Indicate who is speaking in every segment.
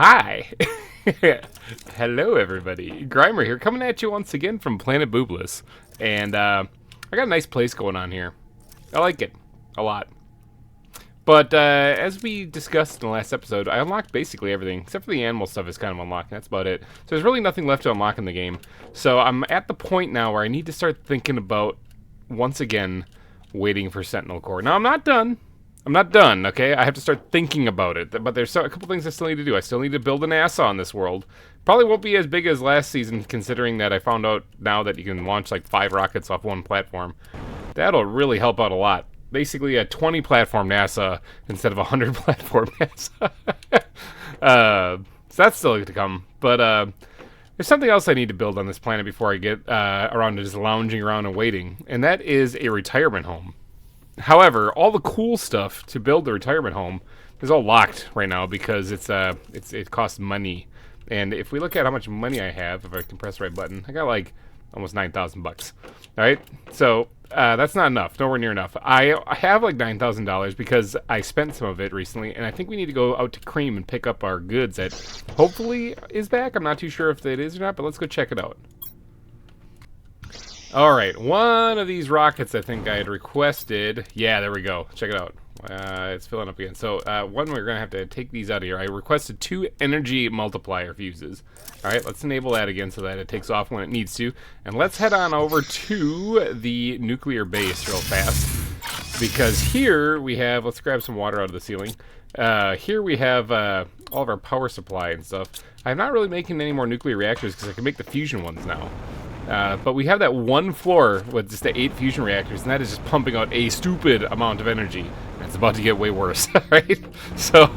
Speaker 1: Hi! Hello, everybody. GReimer here, coming at you once again from Planet Boobless. And I got a nice place going on here. I like it a lot. But as we discussed in the last episode, I unlocked basically everything, except for the animal stuff is kind of unlocked. That's about it. So there's really nothing left to unlock in the game. So I'm at the point now where I need to start thinking about, once again, waiting for Sentinel Core. Now, I'm not done. I'm not done, okay? I have to start thinking about it. But there's a couple things I still need to do. I still need to build an NASA on this world. Probably won't be as big as last season, considering that I found out now that you can launch like 5 rockets off one platform. That'll really help out a lot. Basically a 20 platform NASA instead of a 100 platform NASA. So that's still to come. But there's something else I need to build on this planet before I get around to just lounging around and waiting. And that is a retirement home. However, all the cool stuff to build the retirement home is all locked right now because it costs money. And if we look at how much money I have, if I can press the right button, I got like almost 9,000 bucks. All right, so that's not enough. Nowhere near enough. I have like $9,000 because I spent some of it recently, and I think we need to go out to Cream and pick up our goods that hopefully is back. I'm not too sure if it is or not, but let's go check it out. All right, one of these rockets I think I had requested. Yeah, there we go. Check it out. It's filling up again. So one, we're going to have to take these out of here. I requested 2 energy multiplier fuses. All right, let's enable that again so that it takes off when it needs to. And let's head on over to the nuclear base real fast. Because here we have, let's grab some water out of the ceiling. Here we have all of our power supply and stuff. I'm not really making any more nuclear reactors because I can make the fusion ones now. But we have that one floor with just the 8 fusion reactors, and that is just pumping out a stupid amount of energy. And it's about to get way worse, right? So,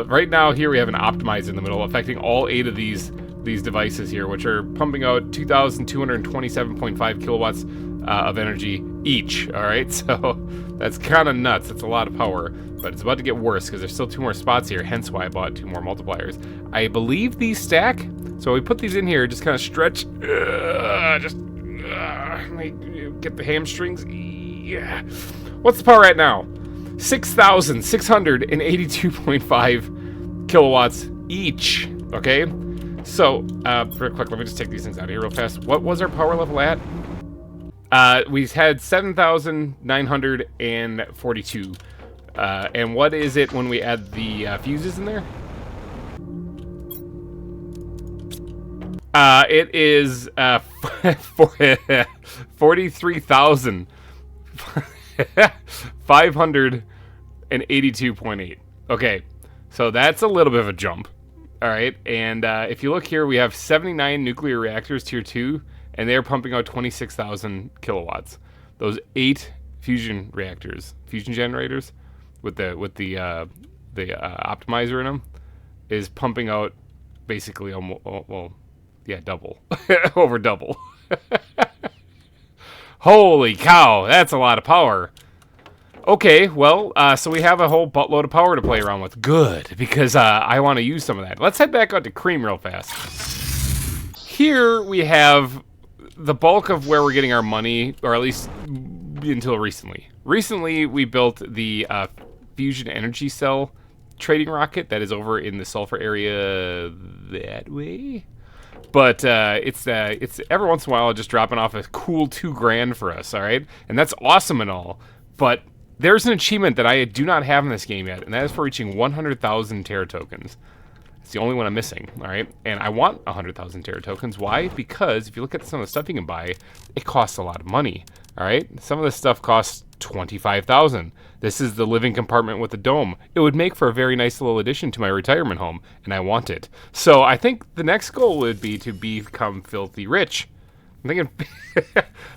Speaker 1: right now here we have an optimizer in the middle, affecting all 8 of these devices here, which are pumping out 2,227.5 kilowatts of energy each, all right? So, that's kind of nuts. That's a lot of power. But it's about to get worse because there's still 2 more spots here, hence why I bought 2 more multipliers. I believe these stack. So we put these in here, just kind of stretch, get the hamstrings. Yeah. What's the power at now? 6,682.5 kilowatts each. Okay. So, real quick, let me just take these things out of here real fast. What was our power level at? We had 7,942. And what is it when we add the fuses in there? It is 43,582.8. Okay, so that's a little bit of a jump. All right, and if you look here, we have 79 nuclear reactors, tier 2, and they're pumping out 26,000 kilowatts. Those 8 fusion reactors, fusion generators, with the optimizer in them, is pumping out basically almost, well, yeah, double. Over double. Holy cow, that's a lot of power. Okay, well, so we have a whole buttload of power to play around with. Good, because I want to use some of that. Let's head back out to Cream real fast. Here we have the bulk of where we're getting our money, or at least until recently. Recently, we built the fusion energy cell trading rocket that is over in the sulfur area that way. But it's every once in a while just dropping off a cool $2,000 for us, all right? And that's awesome and all. But there's an achievement that I do not have in this game yet, and that is for reaching 100,000 Terra tokens. It's the only one I'm missing, all right? And I want 100,000 Terra tokens. Why? Because if you look at some of the stuff you can buy, it costs a lot of money, all right? Some of this stuff costs 25,000. This is the living compartment with the dome. It would make for a very nice little addition to my retirement home, and I want it. So I think the next goal would be to become filthy rich. I'm thinking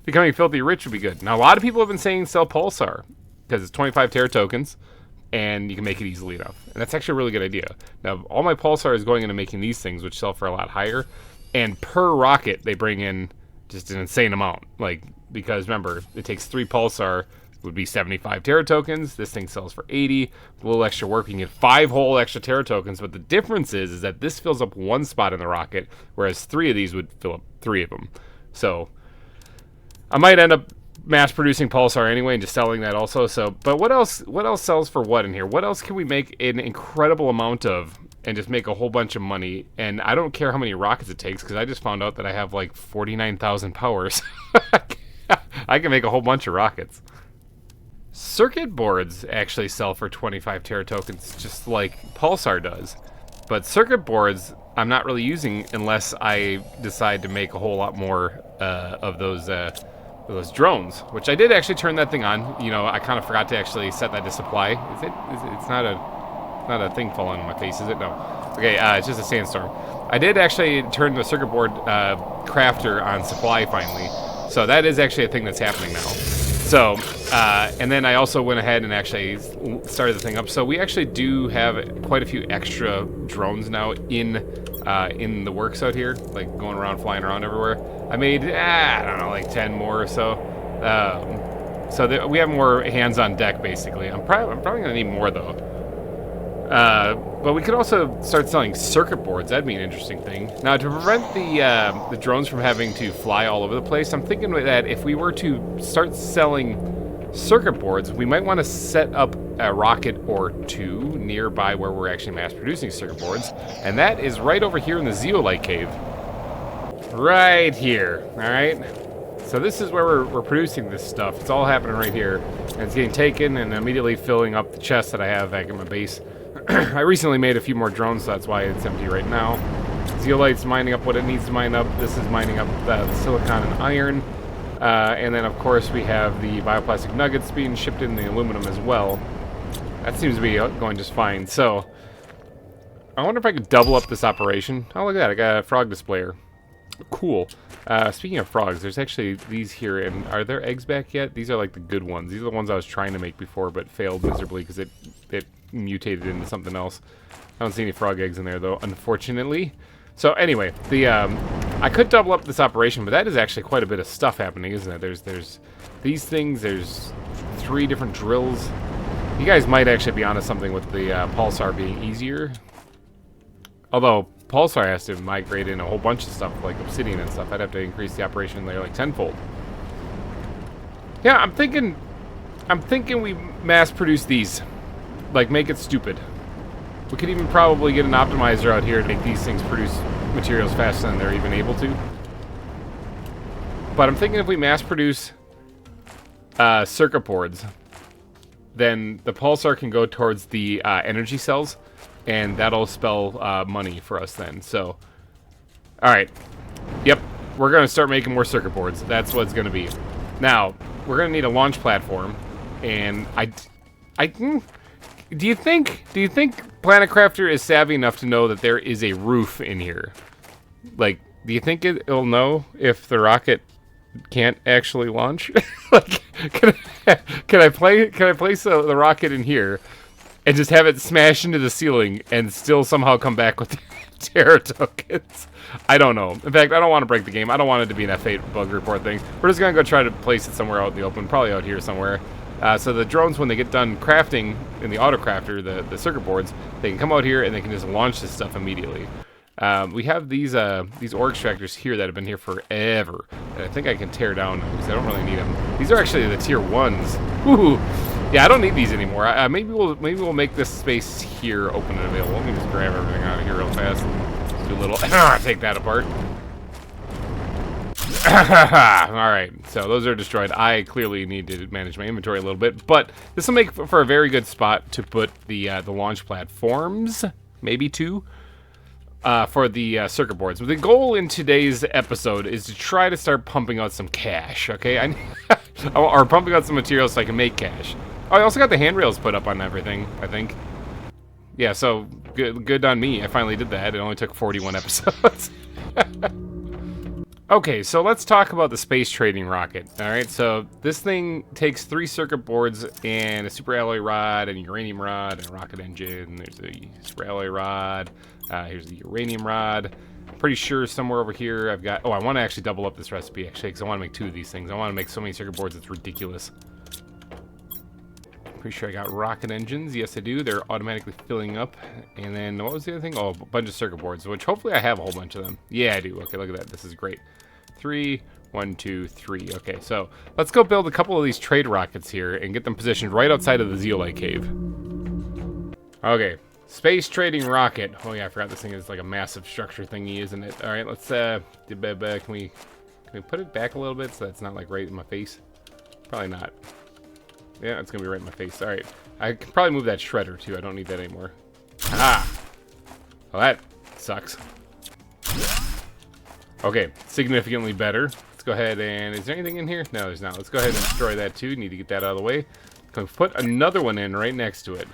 Speaker 1: becoming filthy rich would be good. Now, a lot of people have been saying sell Pulsar because it's 25 Terra tokens, and you can make it easily enough. And that's actually a really good idea. Now, all my Pulsar is going into making these things, which sell for a lot higher. And per rocket, they bring in just an insane amount. Like, because remember, it takes 3 Pulsar, would be 75 Terra tokens. This thing sells for 80. With a little extra work, you can get 5 whole extra Terra tokens. But the difference is that this fills up 1 spot in the rocket, whereas 3 of these would fill up 3 of them. So I might end up mass producing Pulsar anyway and just selling that also. So, but what else sells for what in here? What else can we make an incredible amount of and just make a whole bunch of money. And I don't care how many rockets it takes, because I just found out that I have like 49,000 powers. I can make a whole bunch of rockets. Circuit boards actually sell for 25 Terra tokens, just like Pulsar does. But circuit boards, I'm not really using unless I decide to make a whole lot more of those drones, which I did actually turn that thing on. You know, I kind of forgot to actually set that to supply. It's not a thing falling on my face, is it? No. Okay, it's just a sandstorm. I did actually turn the circuit board crafter on supply finally, so that is actually a thing that's happening now. So, and then I also went ahead and actually started the thing up. So we actually do have quite a few extra drones now in the works out here, like going around, flying around everywhere. I made, I don't know, like 10 more or so. So we have more hands on deck, basically. I'm probably gonna need more though. But we could also start selling circuit boards. That'd be an interesting thing. Now, to prevent the drones from having to fly all over the place, I'm thinking that if we were to start selling circuit boards, we might want to set up a rocket or two nearby where we're actually mass producing circuit boards. And that is right over here in the zeolite cave. Right here, all right? So this is where we're producing this stuff. It's all happening right here. And it's getting taken and immediately filling up the chest that I have back in my base. I recently made a few more drones, so that's why it's empty right now. Zeolite's mining up what it needs to mine up. This is mining up the silicon and iron. And then, of course, we have the bioplastic nuggets being shipped in, the aluminum as well. That seems to be going just fine. So, I wonder if I could double up this operation. Oh, look at that. I got a frog displayer. Cool. Speaking of frogs, there's actually these here. And are there eggs back yet? These are like the good ones. These are the ones I was trying to make before, but failed miserably because it mutated into something else. I don't see any frog eggs in there though, unfortunately. So anyway, I could double up this operation, but that is actually quite a bit of stuff happening, isn't it? There's these things, there's 3 different drills. You guys might actually be onto something with the Pulsar being easier. Although Pulsar has to migrate in a whole bunch of stuff like obsidian and stuff. I'd have to increase the operation layer like tenfold. Yeah, I'm thinking we mass produce these. Like, make it stupid. We could even probably get an optimizer out here to make these things produce materials faster than they're even able to. But I'm thinking if we mass produce circuit boards, then the Pulsar can go towards the energy cells, and that'll spell money for us then. So, alright. Yep, we're going to start making more circuit boards. That's what it's going to be. Now, we're going to need a launch platform, and Do you think Planet Crafter is savvy enough to know that there is a roof in here? Like, do you think it'll know if the rocket can't actually launch? Like, can I place the rocket in here and just have it smash into the ceiling and still somehow come back with Terra tokens? I don't know. In fact, I don't want to break the game. I don't want it to be an F8 bug report thing. We're just gonna go try to place it somewhere out in the open, probably out here somewhere. So the drones, when they get done crafting in the auto crafter, the circuit boards, they can come out here and they can just launch this stuff immediately. We have these ore extractors here that have been here forever, and I think I can tear down because I don't really need them. These are actually the tier 1s. Ooh, yeah, I don't need these anymore. Maybe we'll make this space here open and available. Let me just grab everything out of here real fast. Let's do a little take that apart. Alright, so those are destroyed. I clearly need to manage my inventory a little bit, but this will make for a very good spot to put the launch platforms, maybe 2, for the circuit boards. But the goal in today's episode is to try to start pumping out some cash, okay? Or pumping out some materials so I can make cash. Oh, I also got the handrails put up on everything, I think. Yeah, so good on me. I finally did that. It only took 41 episodes. Okay, so let's talk about the space trading rocket. Alright, so this thing takes 3 circuit boards and a super alloy rod and a uranium rod and a rocket engine. There's a super alloy rod. Here's the uranium rod. Pretty sure somewhere over here I've got... Oh, I want to actually double up this recipe, actually, because I want to make 2 of these things. I want to make so many circuit boards, it's ridiculous. Pretty sure I got rocket engines. Yes, I do. They're automatically filling up. And then, what was the other thing? Oh, a bunch of circuit boards, which hopefully I have a whole bunch of them. Yeah, I do. Okay, look at that. This is great. 3, 1, 2, 3. Okay, so let's go build a couple of these trade rockets here and get them positioned right outside of the zeolite cave. Okay, Space trading rocket. Oh yeah, I forgot this thing is like a massive structure thingy, isn't it? All right, let's can we put it back a little bit so that's not like right in my face? Probably not. Yeah, it's gonna be right in my face. All right, I can probably move that shredder too. I don't need that anymore. Ah, well that sucks. Okay, significantly better. Let's go ahead and is there anything in here? No, there's not. Let's go ahead and destroy that too. Need to get that out of the way. Can put another one in right next to it.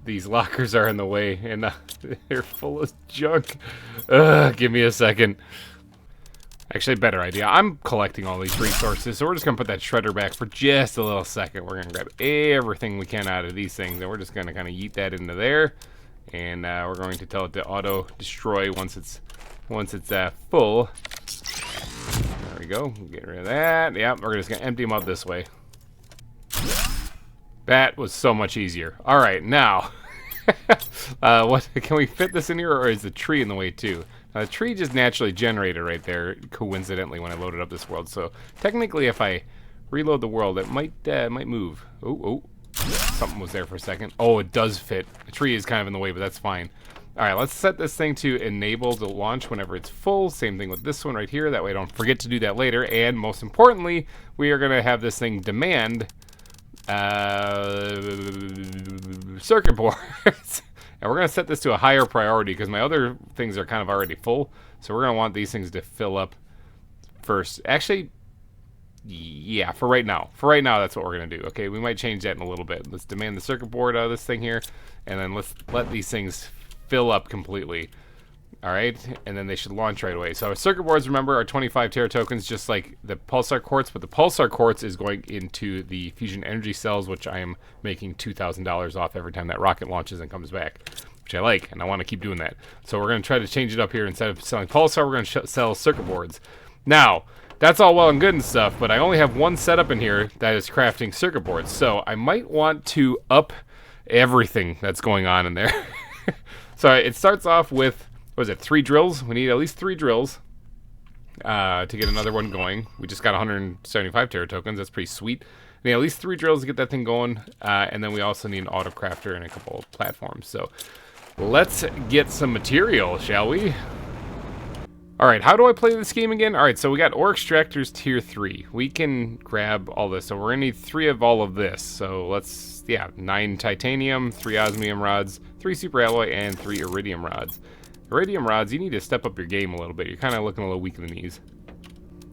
Speaker 1: These lockers are in the way, and they're full of junk. Give me a second. Actually, a better idea. I'm collecting all these resources, so we're just going to put that shredder back for just a little second. We're going to grab everything we can out of these things, and we're just going to kind of yeet that into there. And we're going to tell it to auto-destroy once it's full. There we go. Get rid of that. Yep, we're just going to empty them out this way. That was so much easier. All right, now, what can we fit this in here, or is the tree in the way too? Now, the tree just naturally generated right there, coincidentally, when I loaded up this world. So technically, if I reload the world, it might move. Oh, something was there for a second. Oh, it does fit. The tree is kind of in the way, but that's fine. All right, let's set this thing to enable the launch whenever it's full. Same thing with this one right here. That way I don't forget to do that later. And most importantly, we are going to have this thing demand circuit boards. And we're going to set this to a higher priority because my other things are kind of already full. So we're going to want these things to fill up first. Actually, yeah, for right now. For right now, that's what we're going to do. Okay, we might change that in a little bit. Let's demand the circuit board out of this thing here. And then let's let these things fill up completely. All right, and then they should launch right away. So our circuit boards, remember, are 25 Terra tokens, just like the pulsar quartz, but the pulsar quartz is going into the fusion energy cells, which I am making $2,000 off every time that rocket launches and comes back, which I like, and I want to keep doing that. So we're going to try to change it up here. Instead of selling pulsar, we're going to sell circuit boards. Now, that's all well and good and stuff, but I only have one setup in here that is crafting circuit boards, so I might want to up everything that's going on in there. So it starts off with, what is it, 3 drills? We need at least 3 drills to get another one going. We just got 175 Terra tokens. That's pretty sweet. We need at least 3 drills to get that thing going. And then we also need an auto crafter and a couple of platforms. So let's get some material, shall we? All right, how do I play this game again? All right, so we got ore extractors tier 3. We can grab all this. So we're gonna need 3 of all of this. So let's, yeah, 9 titanium, 3 osmium rods, 3 super alloy, and 3 iridium rods. Iridium rods, you need to step up your game a little bit. You're kind of looking a little weak in the knees.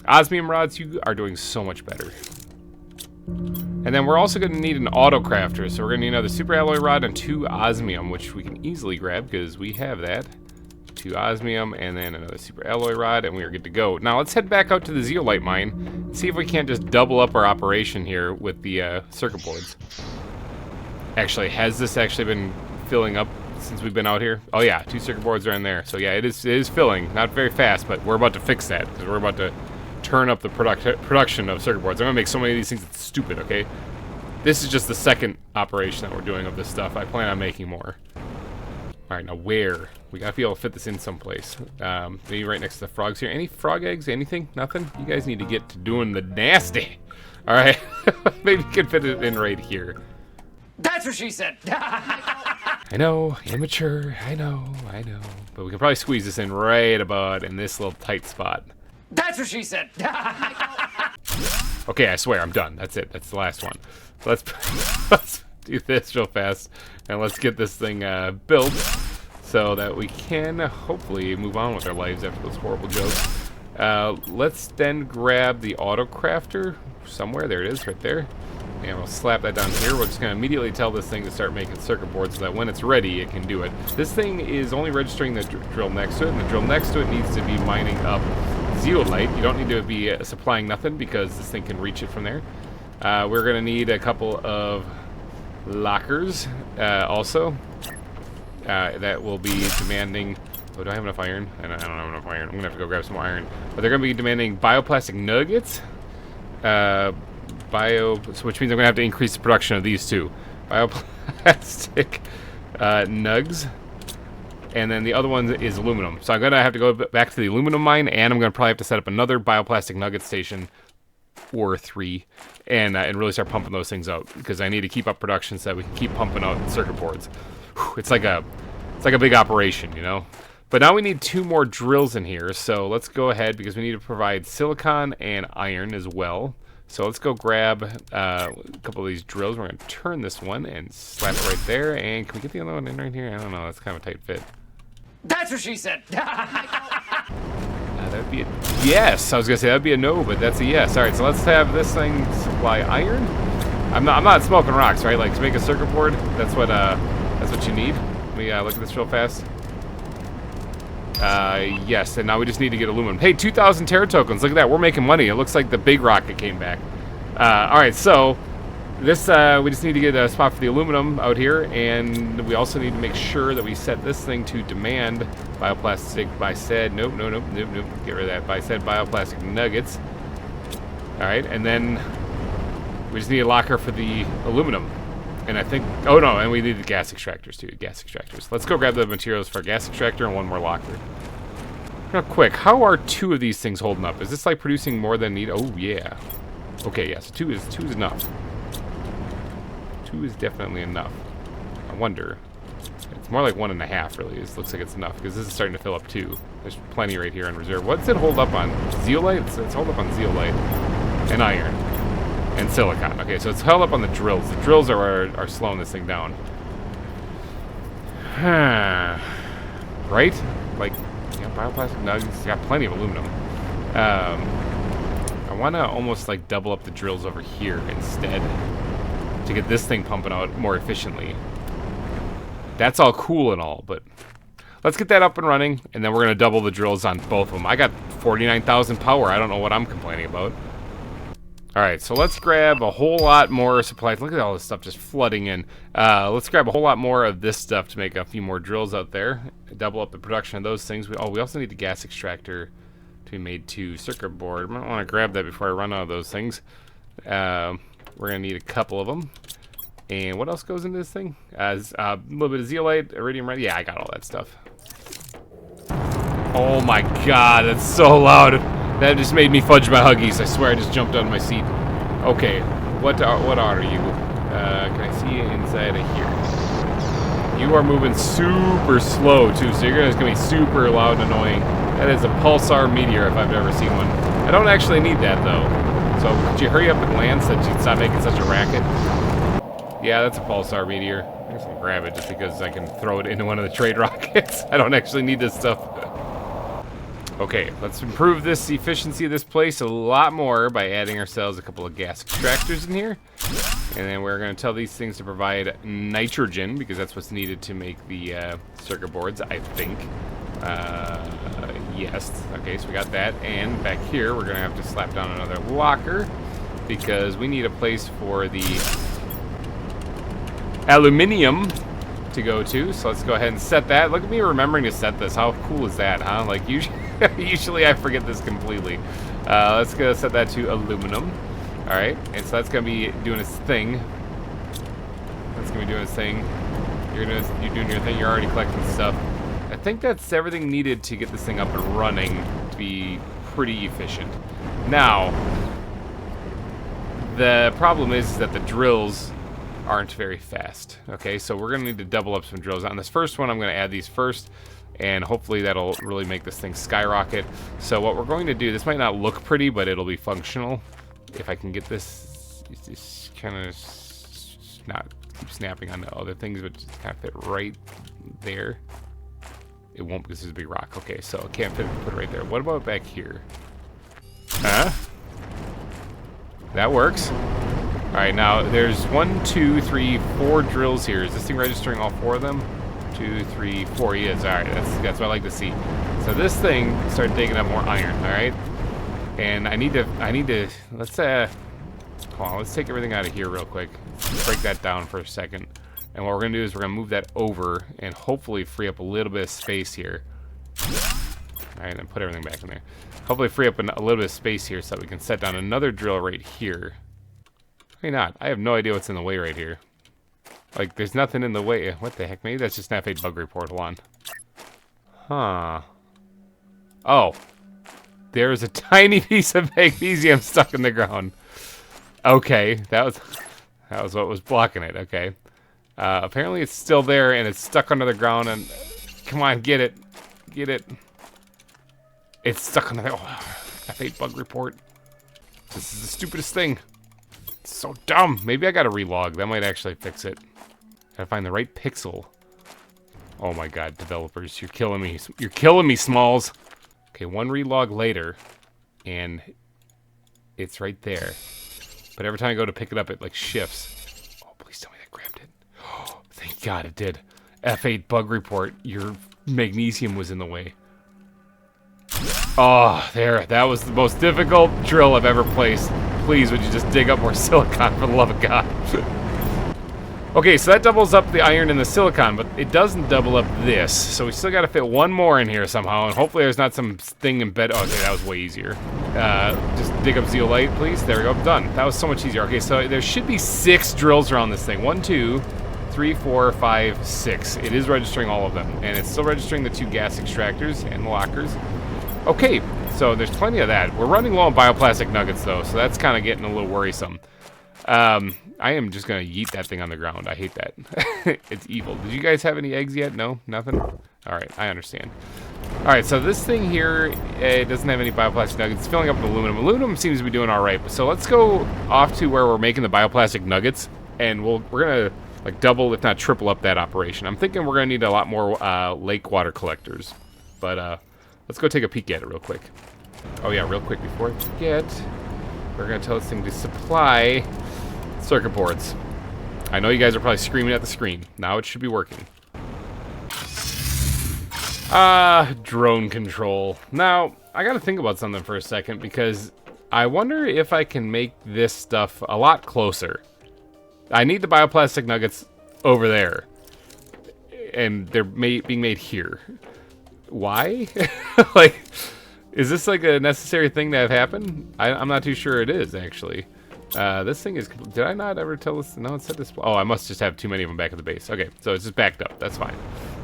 Speaker 1: Osmium rods, you are doing so much better. And then we're also going to need an auto crafter. So we're going to need another super alloy rod and 2 osmium, which we can easily grab because we have that. 2 osmium and then another super alloy rod, and we are good to go. Now let's head back out to the zeolite mine and see if we can't just double up our operation here with the circuit boards. Actually, has this actually been filling up since we've been out here? Oh yeah, 2 circuit boards are in there. So yeah, it is filling. Not very fast, but we're about to fix that because we're about to turn up the production of circuit boards. I'm gonna make so many of these things, it's stupid, okay? This is just the second operation that we're doing of this stuff. I plan on making more. All right, now where? We gotta be able to fit this in someplace. Maybe right next to the frogs here. Any frog eggs? Anything? Nothing? You guys need to get to doing the nasty. All right, maybe you can fit it in right here.
Speaker 2: That's what she said.
Speaker 1: I know, immature. I know. But we can probably squeeze this in right about in this little tight spot.
Speaker 2: That's what she said.
Speaker 1: Okay, I swear I'm done. That's it. That's the last one. So let's do this real fast and let's get this thing built so that we can hopefully move on with our lives after those horrible jokes. Let's then grab the auto crafter somewhere. There it is, right there. And we'll slap that down here. We're just going to immediately tell this thing to start making circuit boards so that when it's ready, it can do it. This thing is only registering the drill next to it, and the drill next to it needs to be mining up zeolite. You don't need to be supplying nothing because this thing can reach it from there. We're going to need a couple of lockers also that will be demanding... Oh, do I have enough iron? I don't have enough iron. I'm going to have to go grab some iron. But they're going to be demanding bioplastic nuggets. Which means I'm gonna have to increase the production of these 2 bioplastic nugs, and then the other one is aluminum. So I'm gonna have to go back to the aluminum mine, and I'm gonna probably have to set up another bioplastic nugget station or 3, and really start pumping those things out, because I need to keep up production so that we can keep pumping out circuit boards. Whew, it's like a big operation, you know. But now we need 2 more drills in here, so let's go ahead, because we need to provide silicon and iron as well. So let's go grab a couple of these drills. We're going to turn this one and slap it right there. And can we get the other one in right here? I don't know. That's kind of a tight fit.
Speaker 2: That's what she said.
Speaker 1: That would be a yes. I was going to say that would be a no, but that's a yes. All right, so let's have this thing supply iron. I'm not smoking rocks, right? Like, to make a circuit board, that's what you need. Let me look at this real fast. Yes, and now we just need to get aluminum. Hey, 2,000 Terra tokens. Look at that. We're making money. It looks like the big rocket came back. All right, so this we just need to get a spot for the aluminum out here, and we also need to make sure that we set this thing to demand bioplastic by said nope. Get rid of that. By said bioplastic nuggets. All right, and then we just need a locker for the aluminum. And I think, oh no, and we need the gas extractors too, gas extractors. Let's go grab the materials for a gas extractor and 1 more locker. Real quick, how are 2 of these things holding up? Is this like producing more than need? Oh yeah. Okay, yeah, so 2 is enough. 2 is definitely enough. I wonder. It's more like 1.5 really. It looks like it's enough, because this is starting to fill up too. There's plenty right here in reserve. What's it hold up on? Zeolite? It's hold up on zeolite. And iron. And silicon. Okay, so it's held up on the drills. The drills are slowing this thing down. Right? Like, yeah, bioplastic nuggets. Got plenty of aluminum. I want to almost like double up the drills over here instead to get this thing pumping out more efficiently. That's all cool and all, but let's get that up and running, and then we're going to double the drills on both of them. I got 49,000 power. I don't know what I'm complaining about. Alright, so let's grab a whole lot more supplies. Look at all this stuff just flooding in. Let's grab a whole lot more of this stuff to make a few more drills out there. Double up the production of those things. We also need the gas extractor to be made to circuit board. I might want to grab that before I run out of those things. We're going to need a couple of them. And what else goes into this thing? A little bit of zeolite, iridium red. Yeah, I got all that stuff. Oh my god, that's so loud. That just made me fudge my Huggies. I swear I just jumped out of my seat. Okay, what are you? Can I see you inside of here? You are moving super slow too, so it's gonna be super loud and annoying. That is a pulsar meteor if I've ever seen one. I don't actually need that though. So could you hurry up and land so that you stop making such a racket? Yeah, that's a pulsar meteor. I'm just gonna grab it just because I can throw it into one of the trade rockets. I don't actually need this stuff. Okay, let's improve this efficiency of this place a lot more by adding ourselves a couple of gas extractors in here. And then we're going to tell these things to provide nitrogen, because that's what's needed to make the circuit boards, I think. Yes. Okay, so we got that. And back here, we're going to have to slap down another locker, because we need a place for the aluminium to go to. So let's go ahead and set that. Look at me remembering to set this. How cool is that, huh? Like, usually I forget this completely. Let's go set that to aluminum. Alright, and so that's going to be doing its thing. That's going to be doing its thing. You're doing your thing. You're already collecting stuff. I think that's everything needed to get this thing up and running to be pretty efficient. Now, the problem is that the drills aren't very fast. Okay, so we're going to need to double up some drills. On this first one, I'm going to add these first, and hopefully that'll really make this thing skyrocket. So what we're going to do, this might not look pretty, but it'll be functional. If I can get this kind of not keep snapping on the other things, but just kind of fit right there. It won't, because this is a big rock. Okay, so it can't put it right there. What about back here? Huh? That works. Alright, now there's 1, 2, 3, 4 drills here. Is this thing registering all 4 of them? 2, 3, 4. Yes. Alright, that's what I like to see. So this thing started digging up more iron, alright? And I need to let's hold on, let's take everything out of here real quick. Let's break that down for a second. And what we're gonna do is we're gonna move that over and hopefully free up a little bit of space here. Alright, then put everything back in there. Hopefully free up a little bit of space here so that we can set down another drill right here. Maybe not. I have no idea what's in the way right here. Like, there's nothing in the way. What the heck? Maybe that's just an F8 bug report. Hold on. Huh. Oh. there's a tiny piece of magnesium stuck in the ground. Okay, that was what was blocking it. Okay. Apparently it's still there and it's stuck under the ground. And come on, get it, get it. It's stuck under there. Oh, F8 bug report. This is the stupidest thing. It's so dumb. Maybe I gotta relog. That might actually fix it. Gotta find the right pixel. Oh my god, developers, you're killing me. You're killing me, Smalls. Okay, one relog later, and it's right there. But every time I go to pick it up, it like shifts. Oh, please tell me that grabbed it. Oh, thank God it did. F8 bug report. Your magnesium was in the way. Oh, there. That was the most difficult drill I've ever placed. Please, would you just dig up more silicon for the love of God? Okay, so that doubles up the iron and the silicon, but it doesn't double up this. So we still got to fit one more in here somehow, and hopefully there's not some thing embedded. Oh, okay, that was way easier. Just dig up zeolite, please. There we go, done. That was so much easier. Okay, so there should be 6 drills around this thing. 1, 2, 3, 4, 5, 6. It is registering all of them, and it's still registering the 2 gas extractors and the lockers. Okay, so there's plenty of that. We're running low on bioplastic nuggets, though, so that's kind of getting a little worrisome. I am just gonna yeet that thing on the ground. I hate that. It's evil. Did you guys have any eggs yet? No? Nothing? Alright, I understand. Alright, so this thing here, it doesn't have any bioplastic nuggets. It's filling up with aluminum. Aluminum seems to be doing alright. So let's go off to where we're making the bioplastic nuggets, and we're gonna like double, if not triple up that operation. I'm thinking we're gonna need a lot more lake water collectors. But let's go take a peek at it real quick. Oh yeah, real quick before I forget, we're gonna tell this thing to supply circuit boards. I know you guys are probably screaming at the screen. Now it should be working. Drone control. Now, I gotta think about something for a second because I wonder if I can make this stuff a lot closer. I need the bioplastic nuggets over there. And they're being made here. Why? Like, is this like a necessary thing to have happen? I'm not too sure it is, actually. This thing is... Did I not ever tell this? No, it said this... Oh, I must just have too many of them back at the base. Okay, so it's just backed up. That's fine.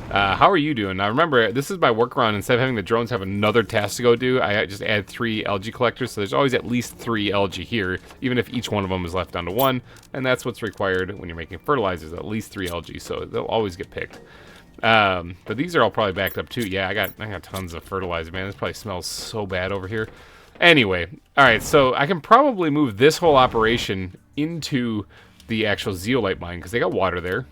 Speaker 1: How are you doing? Now, remember, this is my workaround. Instead of having the drones have another task to go do, I just add 3 algae collectors. So there's always at least 3 algae here, even if each one of them is left down to 1. And that's what's required when you're making fertilizers, at least 3 algae. So they'll always get picked. But these are all probably backed up, too. Yeah, I got tons of fertilizer, man. This probably smells so bad over here. Anyway, alright, so I can probably move this whole operation into the actual zeolite mine, because they got water there.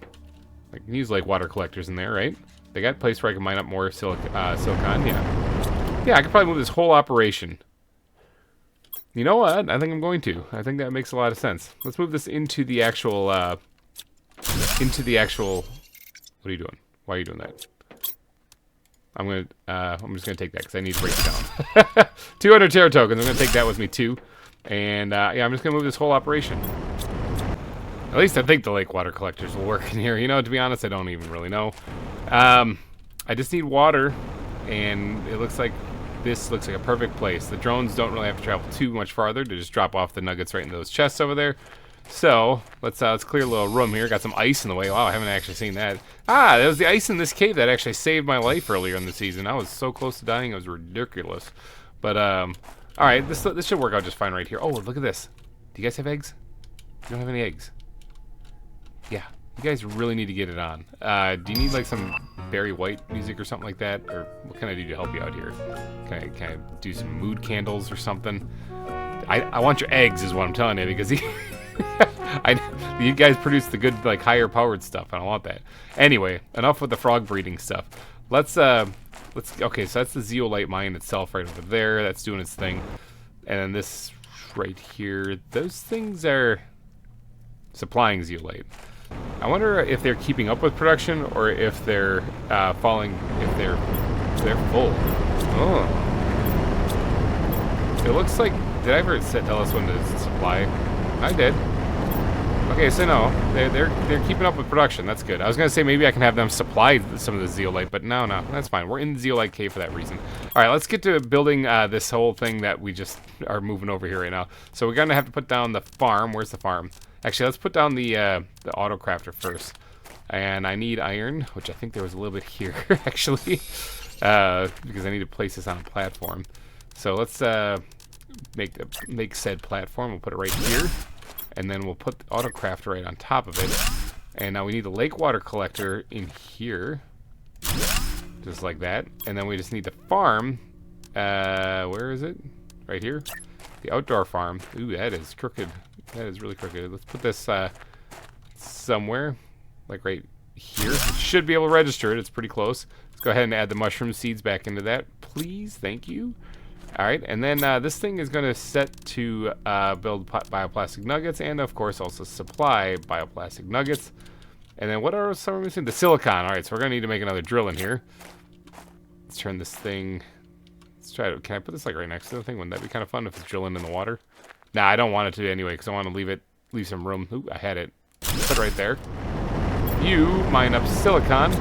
Speaker 1: I can use, like, water collectors in there, right? They got a place where I can mine up more silicon, yeah. Yeah, I could probably move this whole operation. You know what? I think I'm going to. I think that makes a lot of sense. Let's move this into the actual, What are you doing? Why are you doing that? I'm just gonna take that because I need to break it down. 200 terra tokens. I'm gonna take that with me too, and yeah, I'm just gonna move this whole operation. At least I think the lake water collectors will work in here. You know, to be honest, I don't even really know. I just need water, and it looks like this looks like a perfect place. The drones don't really have to travel too much farther to just drop off the nuggets right into those chests over there. So let's clear a little room here. Got some ice in the way. Wow, I haven't actually seen that. Ah, that was the ice in this cave that actually saved my life earlier in the season. I was so close to dying, it was ridiculous. But all right, this should work out just fine right here. Oh, look at this. Do you guys have eggs? You don't have any eggs. Yeah, you guys really need to get it on. Do you need like some Barry White music or something like that, or what can I do to help you out here? Can I do some mood candles or something? I want your eggs, is what I'm telling you, because you guys produce the good, like, higher powered stuff. I don't want that. Anyway, enough with the frog breeding stuff. Okay, so that's the zeolite mine itself right over there. That's doing its thing. And then this right here, those things are supplying zeolite. I wonder if they're keeping up with production or if they're falling, if they're full. Oh. It looks like, did I ever tell us when to supply? I did. Okay, so no, they're keeping up with production. That's good. I was gonna say maybe I can have them supply some of the zeolite, but no, that's fine. We're in the zeolite cave for that reason. All right, let's get to building this whole thing that we just are moving over here right now. So we're gonna have to put down the farm. Where's the farm? Actually, let's put down the auto crafter first. And I need iron, which I think there was a little bit here actually, because I need to place this on a platform. So let's make said platform. We'll put it right here, and then we'll put the autocrafter right on top of it. And now we need the lake water collector in here, just like that. And then we just need to farm. Where is it? Right here. The outdoor farm. Ooh, that is crooked. That is really crooked. Let's put this somewhere, like right here. It should be able to register it. It's pretty close. Let's go ahead and add the mushroom seeds back into that, please. Thank you. All right, and then this thing is going to set to build bioplastic nuggets, and of course also supply bioplastic nuggets. And then what are some are missing? The silicon. All right, so we're going to need to make another drill in here. Let's turn this thing. Let's try to. Can I put this like right next to the thing? Wouldn't that be kind of fun if it's drilling in the water? Nah, I don't want it to anyway because I want to leave some room. Ooh, I had it. Put it right there. You mine up silicon,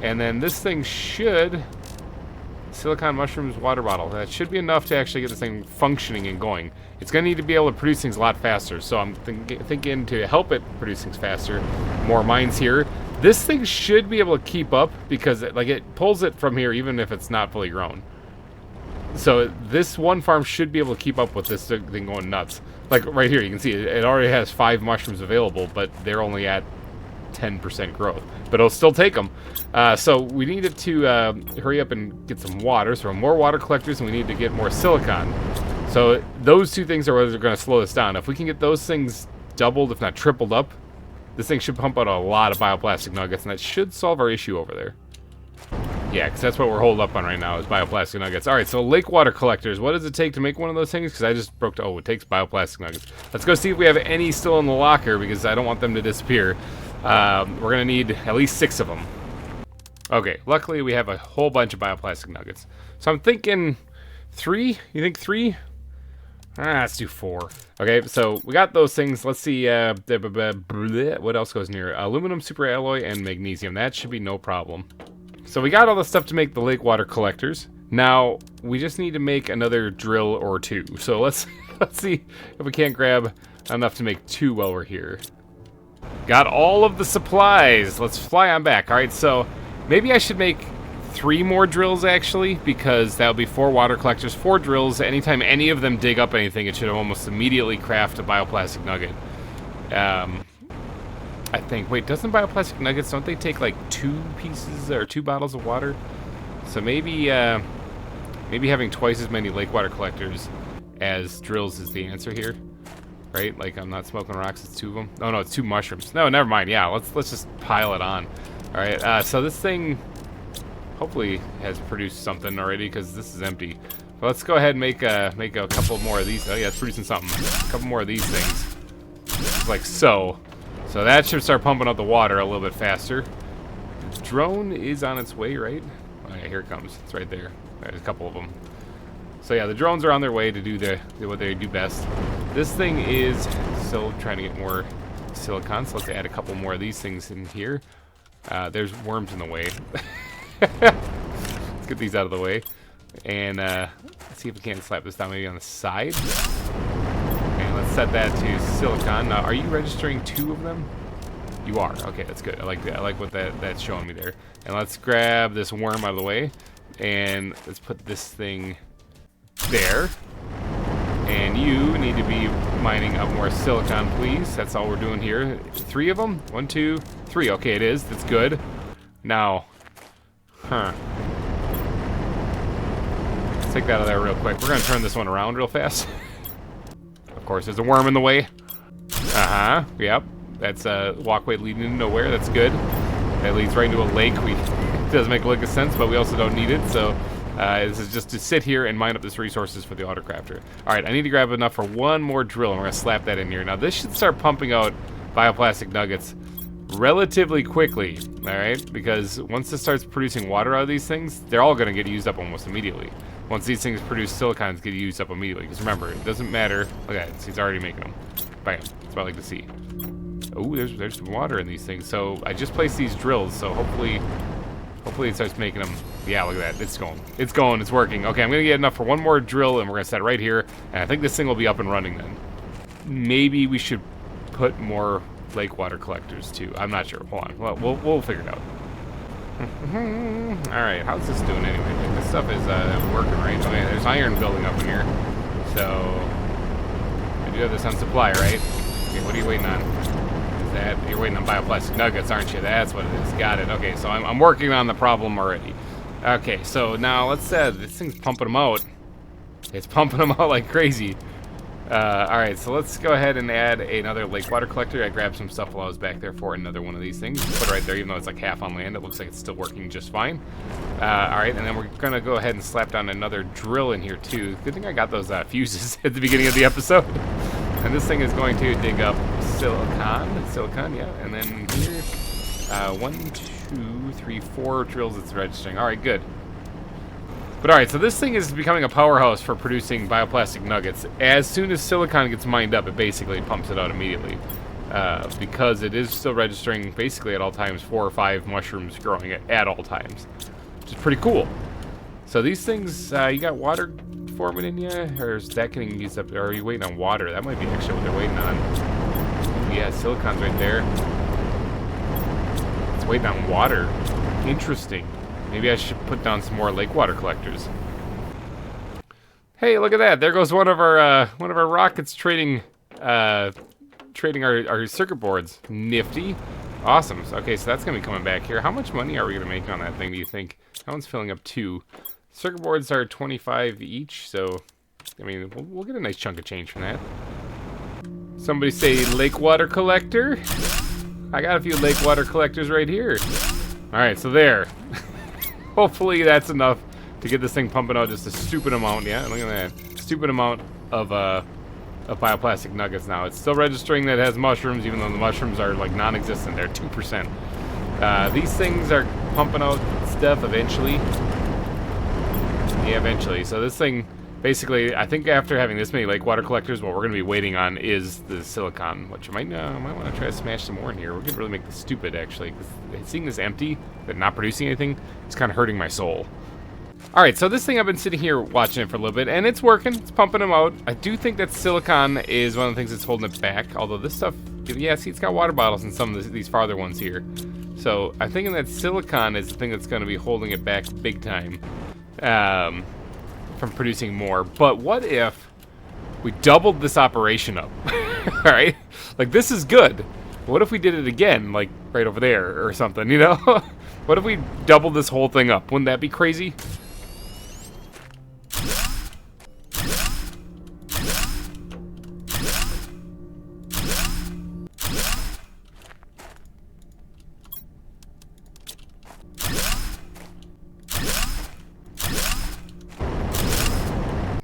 Speaker 1: and then this thing should. Silicon mushrooms water bottle. That should be enough to actually get this thing functioning and going. It's going to need to be able to produce things a lot faster. So I'm thinking to help it produce things faster, more mines here. This thing should be able to keep up because it pulls it from here even if it's not fully grown. So this one farm should be able to keep up with this thing going nuts. Like right here, you can see it already has 5 mushrooms available, but they're only at 10% growth, but it'll still take them. So we needed to hurry up and get some water, so more water collectors, and we need to get more silicon. So those two things are what are going to slow us down. If we can get those things doubled, if not tripled up, this thing should pump out a lot of bioplastic nuggets, and that should solve our issue over there. Yeah, because that's what we're holed up on right now is bioplastic nuggets. All right, so lake water collectors. What does it take to make one of those things? Because I just broke. Oh, it takes bioplastic nuggets. Let's go see if we have any still in the locker because I don't want them to disappear. We're going to need at least 6 of them. Okay, luckily we have a whole bunch of bioplastic nuggets. So I'm thinking 3? You think 3? Let's do 4. Okay, so we got those things. Let's see. What else goes in here? Aluminum superalloy and magnesium. That should be no problem. So we got all the stuff to make the lake water collectors. Now, we just need to make another drill or 2. So let's see if we can't grab enough to make 2 while we're here. Got all of the supplies. Let's fly on back. All right, so maybe I should make 3 more drills, actually, because that would be 4 water collectors, 4 drills. Anytime any of them dig up anything, it should almost immediately craft a bioplastic nugget. I think. Wait, doesn't bioplastic nuggets, don't they take like 2 pieces or 2 bottles of water? So maybe having twice as many lake water collectors as drills is the answer here. Right? Like I'm not smoking rocks, it's 2 of them. Oh no, it's 2 mushrooms. No, never mind. Yeah, let's just pile it on. All right. So this thing hopefully has produced something already because this is empty. But let's go ahead and make a couple more of these. Oh yeah, it's producing something. A couple more of these things. Like so. So that should start pumping out the water a little bit faster. The drone is on its way, right? Oh yeah, here it comes. It's right there. There's a couple of them. So yeah, the drones are on their way to do what they do best. This thing is still trying to get more silicon, so let's add a couple more of these things in here. There's worms in the way. Let's get these out of the way. And let's see if we can't slap this down maybe on the side. And let's set that to silicon. Now, are you registering 2 of them? You are. Okay, that's good. I like that. I like what that's showing me there. And let's grab this worm out of the way. And let's put this thing there. And you need to be mining up more silicon, please. That's all we're doing here. 3 of them? 1, 2, 3. Okay, it is. That's good. Now, let's take that out of there real quick. We're going to turn this one around real fast. Of course, there's a worm in the way. Yep. That's a walkway leading into nowhere. That's good. That leads right into a lake. It doesn't make a lick of sense, but we also don't need it. So this is just to sit here and mine up this resources for the autocrafter. All right, I need to grab enough for 1 more drill, and we're going to slap that in here. Now, this should start pumping out bioplastic nuggets relatively quickly, all right? Because once this starts producing water out of these things, they're all going to get used up almost immediately. Once these things produce silicons, get used up immediately. Because remember, it doesn't matter. Look at it. He's already making them. Bam. That's what I like to see. Oh, there's some water in these things. So I just placed these drills, so hopefully it starts making them. Yeah, look at that. It's going. It's going. It's working. Okay, I'm going to get enough for 1 more drill, and we're going to set it right here. And I think this thing will be up and running then. Maybe we should put more lake water collectors, too. I'm not sure. Hold on. Well, we'll figure it out. Alright, how's this doing anyway? Like, this stuff is working, right? Okay, there's iron building up in here. So, I do have this on supply, right? Okay, what are you waiting on? Is that, you're waiting on bioplastic nuggets, aren't you? That's what it is. Got it. Okay, so I'm working on the problem already. Okay, so now let's say this thing's pumping them out. It's pumping them out like crazy. Alright, so let's go ahead and add another lake water collector. I grabbed some stuff while I was back there for another one of these things. Put it right there, even though it's like half on land. It looks like it's still working just fine. Alright, and then we're going to go ahead and slap down another drill in here too. Good thing I got those fuses at the beginning of the episode. And this thing is going to dig up silicon, yeah. And then here, 1, 2, 3, 4 drills it's registering. Alright, good. But alright, so this thing is becoming a powerhouse for producing bioplastic nuggets. As soon as silicon gets mined up, it basically pumps it out immediately. Because it is still registering basically at all times 4 or 5 mushrooms growing at all times. Which is pretty cool. So these things, you got water forming in you? Or is that getting used up? Or are you waiting on water? That might be actually what they're waiting on. Yeah, silicon's right there. It's waiting on water. Interesting. Maybe I should put down some more lake water collectors. Hey, look at that! There goes one of our rockets trading our circuit boards. Nifty, awesome. Okay, so that's gonna be coming back here. How much money are we gonna make on that thing? Do you think? That one's filling up 2. Circuit boards are 25 each, so I mean we'll get a nice chunk of change from that. Somebody say lake water collector. I got a few lake water collectors right here. All right, so there. Hopefully that's enough to get this thing pumping out just a stupid amount. Yeah, look at that. Stupid amount of bioplastic nuggets now. It's still registering that it has mushrooms, even though the mushrooms are like non-existent. They're 2%. These things are pumping out stuff eventually. Yeah, eventually. So this thing, basically, I think after having this many lake water collectors, what we're going to be waiting on is the silicon, which I might want to try to smash some more in here. We're going to really make this stupid, actually. Seeing this empty, but not producing anything, it's kind of hurting my soul. Alright, so this thing, I've been sitting here watching it for a little bit, and it's working. It's pumping them out. I do think that silicon is one of the things that's holding it back, although this stuff, yeah, see, it's got water bottles in some of these farther ones here. So I'm thinking that silicon is the thing that's going to be holding it back big time. From producing more. But what if we doubled this operation up? Alright? Like, this is good. What if we did it again, like right over there or something, you know? What if we doubled this whole thing up? Wouldn't that be crazy?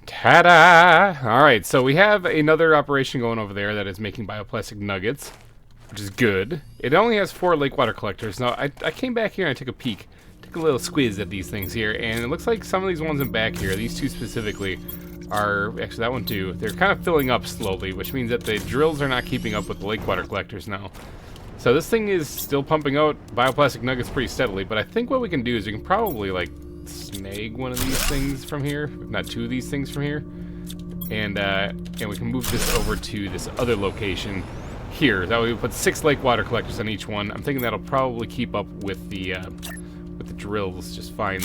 Speaker 1: Ta-da! Alright, so we have another operation going over there that is making bioplastic nuggets, which is good. It only has 4 lake water collectors. Now, I came back here and I took a peek. Took a little squiz at these things here, and it looks like some of these ones in back here, these 2 specifically, are, actually that one too, they're kind of filling up slowly, which means that the drills are not keeping up with the lake water collectors now. So this thing is still pumping out bioplastic nuggets pretty steadily, but I think what we can do is we can probably, like, snag one of these things from here, if not 2 of these things from here, and we can move this over to this other location here. That way we put 6 lake water collectors on each one. I'm thinking that'll probably keep up with the drills just fine.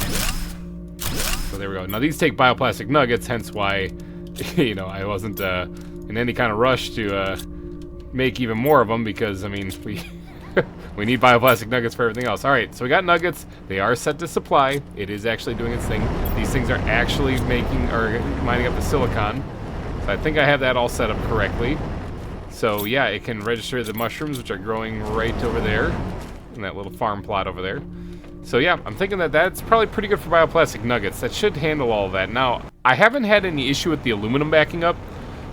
Speaker 1: So there we go. Now these take bioplastic nuggets, hence why, you know, I wasn't in any kind of rush to make even more of them, because I mean we need bioplastic nuggets for everything else. Alright, so we got nuggets. They are set to supply. It is actually doing its thing. These things are actually making, or mining up the silicon. So I think I have that all set up correctly. So yeah, it can register the mushrooms, which are growing right over there, in that little farm plot over there. So yeah, I'm thinking that that's probably pretty good for bioplastic nuggets. That should handle all of that. Now, I haven't had any issue with the aluminum backing up,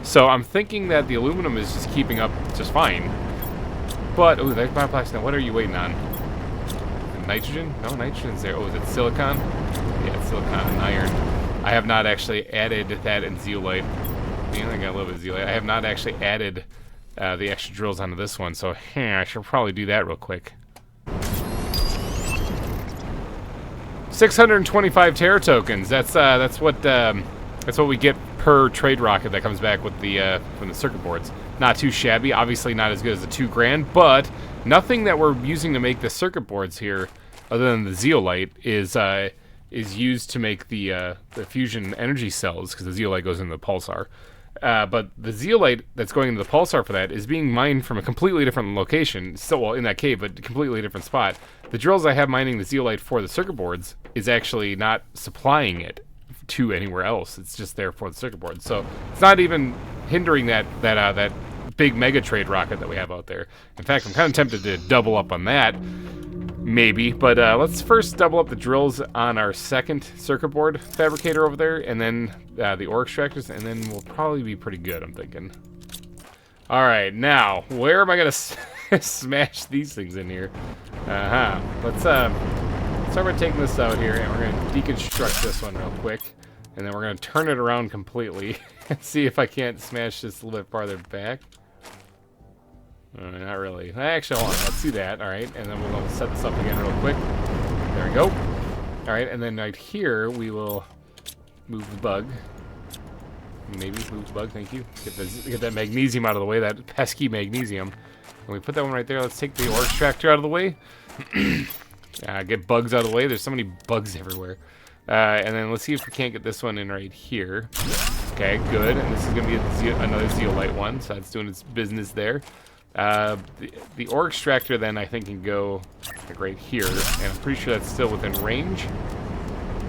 Speaker 1: so I'm thinking that the aluminum is just keeping up just fine. But, oh, there's bioplastic. Now, what are you waiting on? Nitrogen? No, nitrogen's there. Oh, is it silicon? Yeah, it's silicon and iron. I have not actually added that in zeolite. Yeah, I got a little bit of zeolite. I have not actually added the extra drills onto this one, so I should probably do that real quick. 625 Terra tokens. That's what we get per trade rocket that comes back with the from the circuit boards. Not too shabby. Obviously not as good as the $2 grand, but nothing that we're using to make the circuit boards here other than the zeolite, is used to make the fusion energy cells, because the zeolite goes into the pulsar. But the zeolite that's going into the pulsar for that is being mined from a completely different location. Still, well, in that cave, but completely different spot. The drills I have mining the zeolite for the circuit boards is actually not supplying it to anywhere else. It's just there for the circuit boards. So it's not even hindering that big mega trade rocket that we have out there. In fact, I'm kind of tempted to double up on that. Maybe, but let's first double up the drills on our second circuit board fabricator over there, and then the ore extractors, and then we'll probably be pretty good, I'm thinking. Alright, now, where am I going to smash these things in here? Let's start by taking this out here, and we're going to deconstruct this one real quick, and then we're going to turn it around completely, and see if I can't smash this a little bit farther back. Not really. Actually, hold on. Let's do that. All right, and then we'll set this up again real quick. There we go. All right, and then right here we will move the bug. Maybe move the bug. Thank you. Get that magnesium out of the way. That pesky magnesium. And we put that one right there. Let's take the ore extractor out of the way. Get bugs out of the way. There's so many bugs everywhere. And then let's see if we can't get this one in right here. Okay, good. And this is going to be another zeolite one, so that's doing its business there. The ore extractor then I think can go like right here, and I'm pretty sure that's still within range.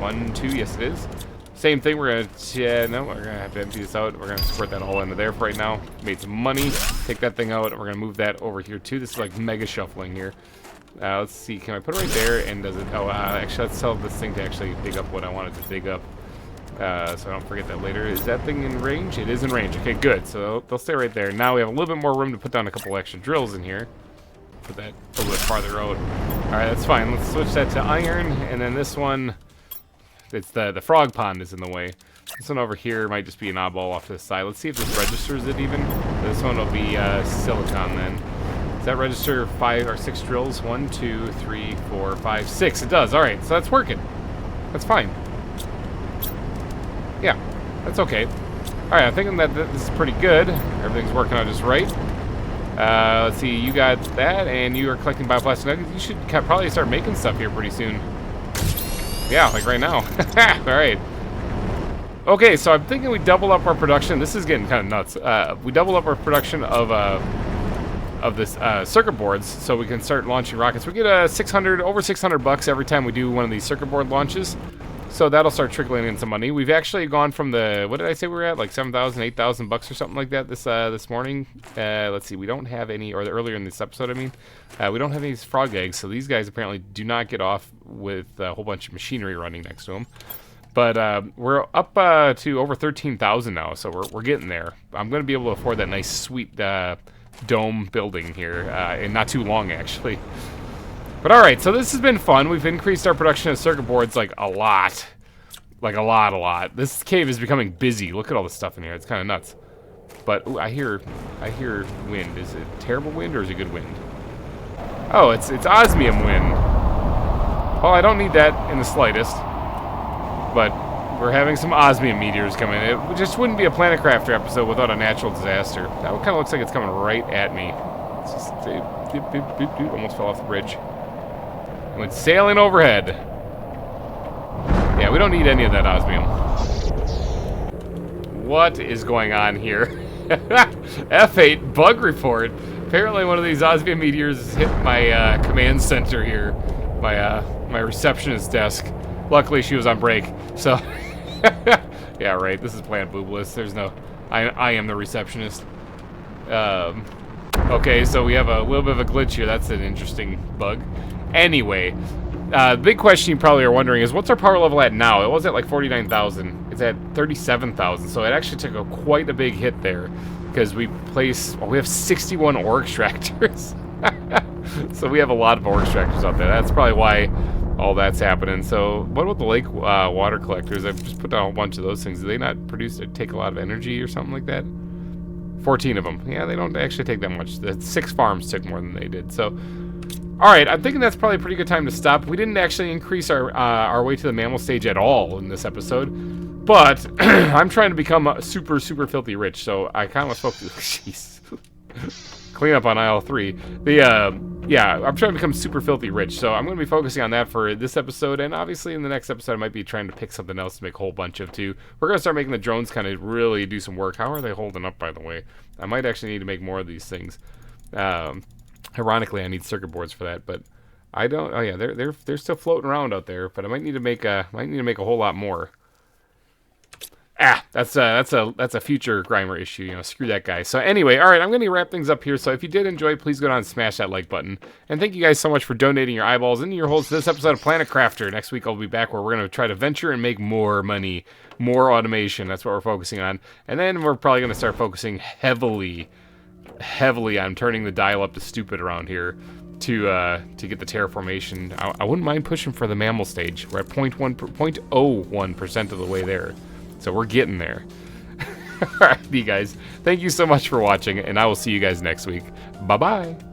Speaker 1: 1, 2, yes it is. Same thing, we're gonna have to empty this out. We're gonna squirt that all into there for right now. Made some money. Take that thing out, and we're gonna move that over here too. This is like mega shuffling here. Let's see, can I put it right there, and does it, actually let's tell this thing to actually dig up what I wanted to dig up. So I don't forget that later. Is that thing in range? It is in range. Okay, good. So they'll stay right there. Now we have a little bit more room to put down a couple extra drills in here. Put that a little bit farther out. Alright, that's fine. Let's switch that to iron. And then this one, it's the frog pond is in the way. This one over here might just be an oddball off to the side. Let's see if this registers it even. This one will be silicon then. Does that register 5 or 6 drills? 1, 2, 3, 4, 5, 6. It does. Alright, so that's working. That's fine. Yeah, that's okay. Alright, I'm thinking that this is pretty good. Everything's working out just right. Let's see, you got that, and you are collecting bioplastic nuggets. You should probably start making stuff here pretty soon. Yeah, like right now. Alright. Okay, so I'm thinking we double up our production. This is getting kind of nuts. We double up our production of this circuit boards, so we can start launching rockets. We get over $600 every time we do one of these circuit board launches. So that'll start trickling in some money. We've actually gone from the, what did I say we were at? Like 7,000, 8,000 bucks or something like that this morning. Let's see, we don't have any, or earlier in this episode, I mean, we don't have any frog eggs. So these guys apparently do not get off with a whole bunch of machinery running next to them. But we're up to over 13,000 now, so we're getting there. I'm going to be able to afford that nice, sweet dome building here, and not too long actually. But alright, so this has been fun. We've increased our production of circuit boards like a lot. Like a lot. This cave is becoming busy. Look at all the stuff in here. It's kind of nuts. But ooh, I hear wind. Is it terrible wind or is it good wind? Oh, it's osmium wind. Well, I don't need that in the slightest. But we're having some osmium meteors coming. It just wouldn't be a Planet Crafter episode without a natural disaster. That kind of looks like it's coming right at me. It's just, almost fell off the bridge. Went sailing overhead. Yeah, we don't need any of that osmium. What is going on here? F8 bug report. Apparently one of these osmium meteors hit my command center here. My receptionist desk. Luckily she was on break. So yeah, right. This is Planet Boobless. There's no I am the receptionist. Okay, so we have a little bit of a glitch here. That's an interesting bug. Anyway, the big question you probably are wondering is, what's our power level at now? It was at like 49,000. It's at 37,000, so it actually took quite a big hit there, because we have 61 ore extractors. So we have a lot of ore extractors out there. That's probably why all that's happening. So what about the lake water collectors? I've just put down a whole bunch of those things. Do they not take a lot of energy or something like that? 14 of them. Yeah, they don't actually take that much. The 6 farms took more than they did. So, all right, I'm thinking that's probably a pretty good time to stop. We didn't actually increase our way to the mammal stage at all in this episode, but I'm trying to become super, super filthy rich. So I kind of spoke to. Jeez. clean up on aisle 3. Yeah, I'm trying to become super filthy rich, so I'm going to be focusing on that for this episode, and obviously in the next episode I might be trying to pick something else to make a whole bunch of too. We're going to start making the drones kind of really do some work. How are they holding up, by the way? I might actually need to make more of these things. Ironically, I need circuit boards for that, but I don't. Oh yeah, they're still floating around out there, but I might need to make a whole lot more. That's a future GReimer issue, you know, screw that guy. So anyway, all right, I'm going to wrap things up here. So if you did enjoy, please go down and smash that like button. And thank you guys so much for donating your eyeballs and your holes to this episode of Planet Crafter. Next week I'll be back where we're going to try to venture and make more money, more automation. That's what we're focusing on. And then we're probably going to start focusing heavily on turning the dial up to stupid around here to get the terraformation. I wouldn't mind pushing for the mammal stage. We're at 0.01% of the way there. So we're getting there. Alright, you guys. Thank you so much for watching, and I will see you guys next week. Bye-bye.